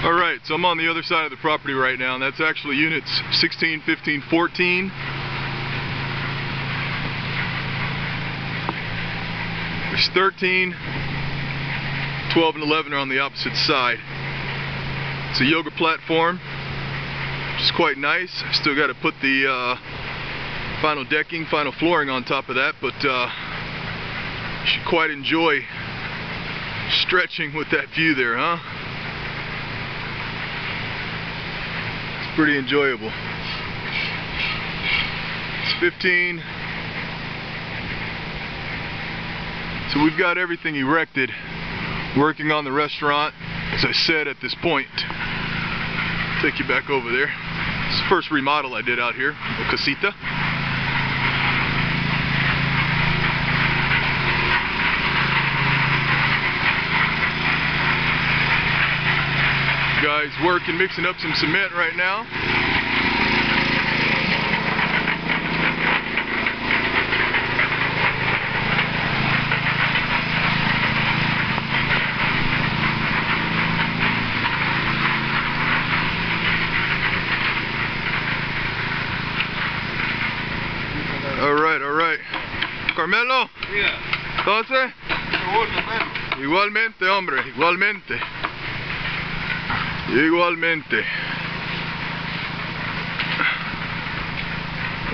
Alright, so I'm on the other side of the property right now, and that's actually units 16, 15, 14. There's 13, 12, and 11 are on the opposite side. It's a yoga platform, which is quite nice. I still got to put the final decking, final flooring on top of that, but you should quite enjoy stretching with that view there, huh? It's pretty enjoyable. It's 15. So we've got everything erected, working on the restaurant, as I said at this point. Take you back over there. It's the first remodel I did out here, the casita. Guys working, mixing up some cement right now. Alright. Carmelo. Entonces. Igualmente, hombre, igualmente. Igualmente.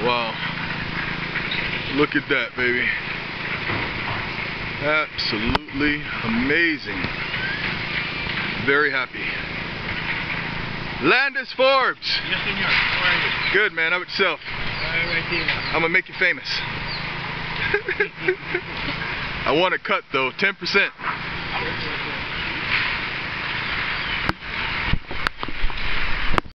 Wow. Look at that, baby. Absolutely amazing. Very happy. Landis Forbes. Yes, senor. How are you? Good, man. How about yourself? Right here. I'm gonna make you famous. I want a cut though, 10%.